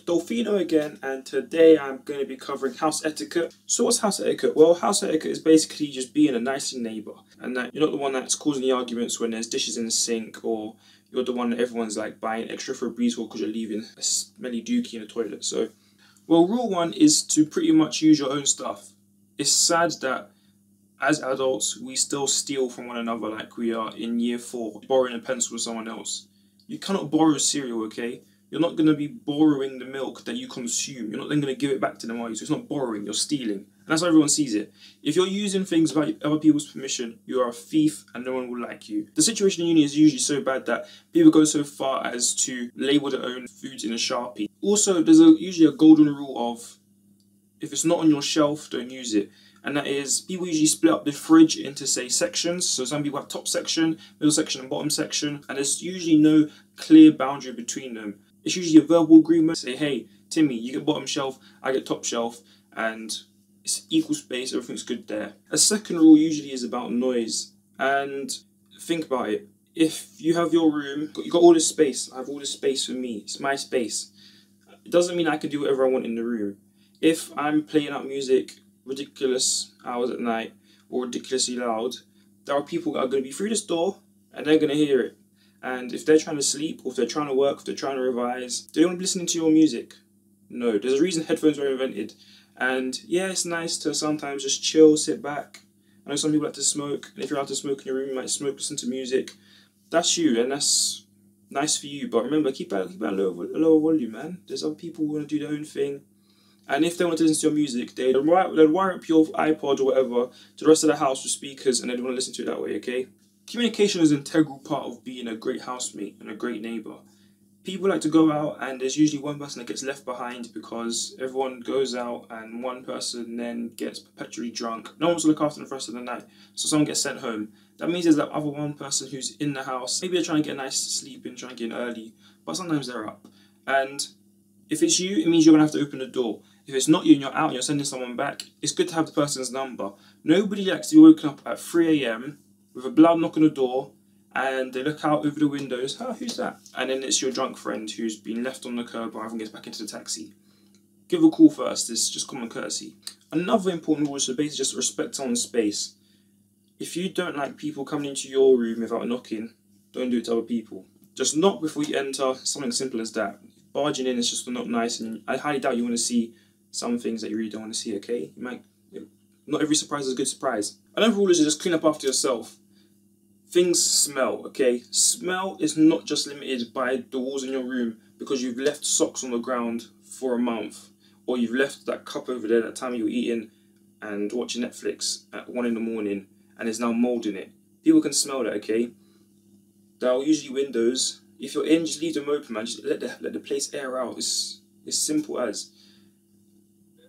Dolphino again, and today I'm going to be covering house etiquette. So what's house etiquette? Well, house etiquette is basically just being a nice neighbour, and that you're not the one that's causing the arguments when there's dishes in the sink, or you're the one that everyone's like buying extra for a breeze for because you're leaving a smelly dookie in the toilet. So, well, rule one is to pretty much use your own stuff. It's sad that as adults we still steal from one another like we are in year 4, borrowing a pencil with someone else. You cannot borrow cereal, okay? You're not going to be borrowing the milk that you consume. You're not then going to give it back to them, are you? So it's not borrowing, you're stealing. And that's how everyone sees it. If you're using things without other people's permission, you are a thief and no one will like you. The situation in uni is usually so bad that people go so far as to label their own foods in a Sharpie. Also, there's usually a golden rule of, if it's not on your shelf, don't use it. And that is, people usually split up the fridge into, say, sections. So some people have top section, middle section and bottom section. And there's usually no clear boundary between them. It's usually a verbal agreement. Say, hey, Timmy, you get bottom shelf, I get top shelf. And it's equal space, everything's good there. A second rule usually is about noise. And think about it. If you have your room, you've got all this space. I have all this space for me. It's my space. It doesn't mean I can do whatever I want in the room. If I'm playing out music ridiculous hours at night or ridiculously loud, there are people that are going to be through this door and they're going to hear it. And if they're trying to sleep, or if they're trying to work, if they're trying to revise, they don't want to be listening to your music. No, there's a reason headphones were invented. And yeah, it's nice to sometimes just chill, sit back. I know some people like to smoke, and if you're allowed to smoke in your room, you might smoke, listen to music. That's you, and that's nice for you. But remember, keep that a lower volume, man. There's other people who want to do their own thing. And if they want to listen to your music, they'd wire up your iPod or whatever to the rest of the house with speakers, and they'd want to listen to it that way, okay? Communication is an integral part of being a great housemate and a great neighbour. People like to go out and there's usually one person that gets left behind because everyone goes out and one person then gets perpetually drunk. No one wants to look after them for the rest of the night, so someone gets sent home. That means there's that other one person who's in the house. Maybe they're trying to get a nice sleep in, trying to get in early, but sometimes they're up. And if it's you, it means you're going to have to open the door. If it's not you and you're out and you're sending someone back, it's good to have the person's number. Nobody likes to be woken up at 3 AM with a loud knock on the door and they look out over the windows, oh, who's that? And then it's your drunk friend who's been left on the curb or everyone gets back into the taxi. Give a call first, it's just common courtesy. Another important rule is to basically just respect someone's space. If you don't like people coming into your room without knocking, don't do it to other people. Just knock before you enter, something simple as that. Barging in is just not nice, and I highly doubt you want to see some things that you really don't want to see, okay? Not every surprise is a good surprise. Another rule is to just clean up after yourself. Things smell, okay? Smell is not just limited by the walls in your room because you've left socks on the ground for a month, or you've left that cup over there that time you were eating and watching Netflix at 1 in the morning and there's now mold in it. People can smell that, okay? There are usually windows. If you're in, just leave them open, man. Just let the place air out. It's simple as.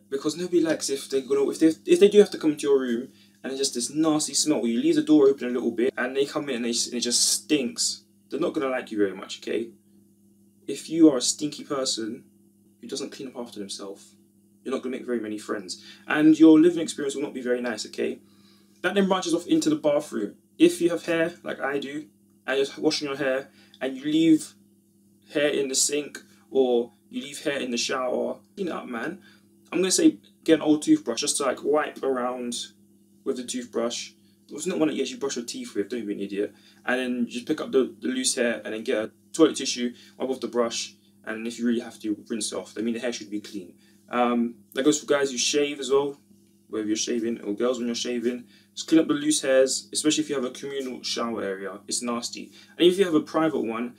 Because nobody likes if they do have to come into your room and it's just this nasty smell where you leave the door open a little bit and they come in and it just stinks. They're not gonna like you very much, okay? If you are a stinky person who doesn't clean up after themselves, you're not gonna make very many friends, and your living experience will not be very nice, okay? That then branches off into the bathroom. If you have hair like I do and you're washing your hair and you leave hair in the sink or you leave hair in the shower, clean it up, man. I'm going to say get an old toothbrush just to like wipe around with the toothbrush. It's not one that you actually brush your teeth with, don't be an idiot. And then just pick up the loose hair and then get a toilet tissue, wipe off the brush, and if you really have to, rinse it off. I mean, the hair should be clean. That goes for guys who shave as well, whether you're shaving, or girls when you're shaving. Just clean up the loose hairs, especially if you have a communal shower area. It's nasty. And if you have a private one,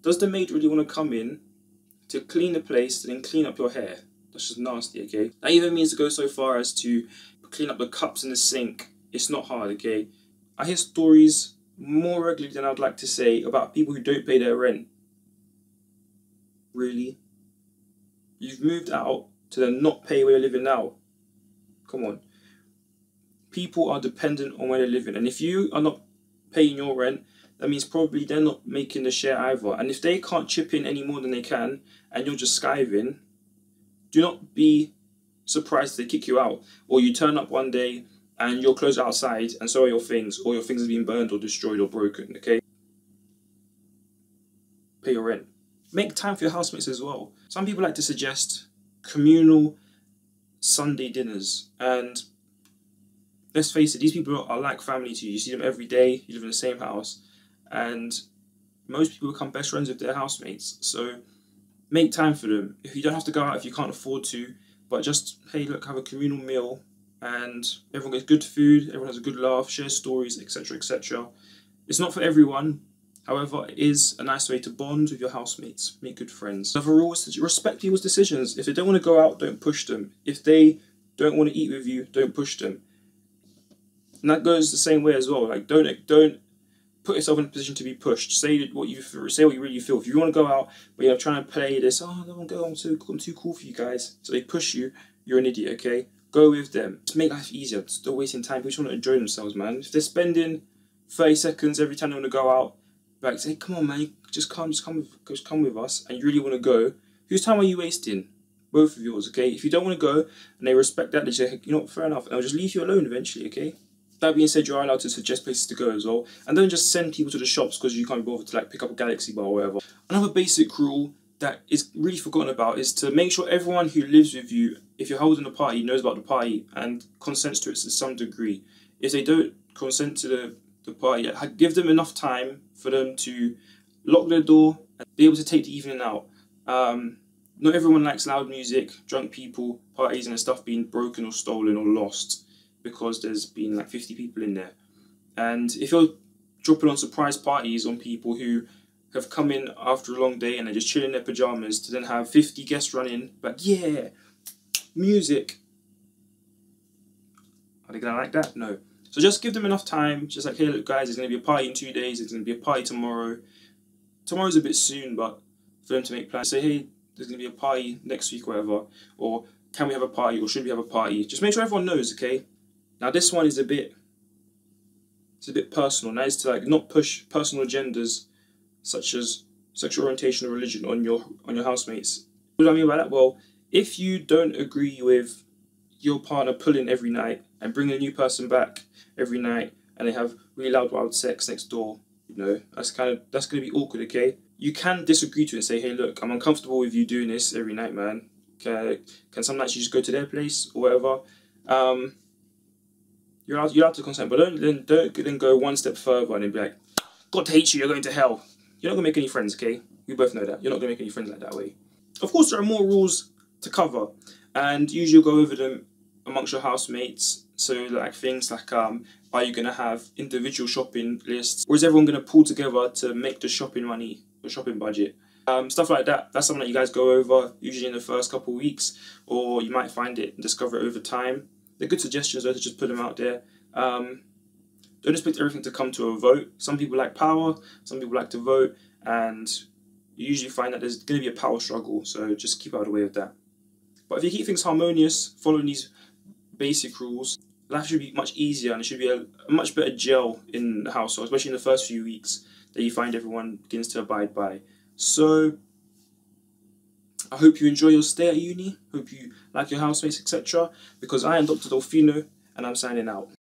does the maid really want to come in to clean the place and then clean up your hair? That's just nasty, okay? That even means to go so far as to clean up the cups in the sink. It's not hard, okay? I hear stories more regularly than I'd like to say about people who don't pay their rent. Really? You've moved out to then not pay where you're living now? Come on. People are dependent on where they're living, and if you are not paying your rent, that means probably they're not making the share either. And if they can't chip in any more than they can, and you're just skiving, do not be surprised if they kick you out. Or you turn up one day and your clothes are outside and so are your things, or your things have been burned or destroyed or broken, okay? Pay your rent. make time for your housemates as well. Some people like to suggest communal Sunday dinners, and let's face it, these people are like family to you. You see them every day, you live in the same house, and most people become best friends with their housemates. So make time for them. If you don't have to go out, if you can't afford to, but just, hey, look, have a communal meal, and everyone gets good food, everyone has a good laugh, share stories, etc., etc. It's not for everyone. However, it is a nice way to bond with your housemates, make good friends. Another rule is to respect people's decisions. If they don't want to go out, don't push them. If they don't want to eat with you, don't push them. And that goes the same way as well. Like, don't put yourself in a position to be pushed. Say what you really feel. If you want to go out, but you're trying to play this, oh, I don't want to go, I'm too cool for you guys. So they push you, you're an idiot, okay? Go with them. Just make life easier. Stop wasting time. People just want to enjoy themselves, man. If they're spending 30 seconds every time they want to go out, like, say, come on, man, just come with us, and you really want to go, whose time are you wasting? Both of yours, okay? If you don't want to go, and they respect that, they say, you know what, fair enough, and I'll just leave you alone eventually, okay? That being said, you are allowed to suggest places to go as well, and don't just send people to the shops because you can't be bothered to like pick up a Galaxy bar or whatever. Another basic rule that is really forgotten about is to make sure everyone who lives with you, if you're holding a party, knows about the party and consents to it to some degree. If they don't consent to the party, give them enough time for them to lock their door and be able to take the evening out. Not everyone likes loud music, drunk people, parties and stuff being broken or stolen or lost because there's been like 50 people in there. And if you're dropping on surprise parties on people who have come in after a long day and they're just chilling in their pajamas, to then have 50 guests running, like, yeah, music. Are they gonna like that? No. So just give them enough time, just like, hey, look guys, there's going to be a party in 2 days, there's going to be a party tomorrow. Tomorrow's a bit soon, but for them to make plans, say, hey, there's going to be a party next week, whatever, or can we have a party, or should we have a party? Just make sure everyone knows, okay? Now this one is a bit personal, and that is to like not push personal agendas such as sexual orientation or religion on your housemates. What do I mean by that? Well, if you don't agree with your partner pulling every night and bringing a new person back every night, and they have really loud wild sex next door, you know, that's going to be awkward, okay? You can disagree to it and say, hey, look, I'm uncomfortable with you doing this every night, man. Can some nights you just go to their place or whatever? You're allowed to consent, but don't then go one step further and then be like, God hates you, you're going to hell. You're not going to make any friends, okay? We both know that. You're not going to make any friends like that way. Of course, there are more rules to cover, and usually you'll go over them amongst your housemates. So like things like, are you going to have individual shopping lists, or is everyone going to pull together to make the shopping money, the shopping budget? Stuff like that. That's something that you guys go over usually in the first couple of weeks, or you might find it and discover it over time. They're good suggestions though, to just put them out there. Don't expect everything to come to a vote. Some people like power, some people like to vote, and you usually find that there's going to be a power struggle, so just keep out of the way of that. But if you keep things harmonious, following these basic rules, life should be much easier, and it should be a much better gel in the household, especially in the first few weeks that you find everyone begins to abide by. So I hope you enjoy your stay at uni, hope you like your housemates, etc. Because I am Dr. Dolphino, and I'm signing out.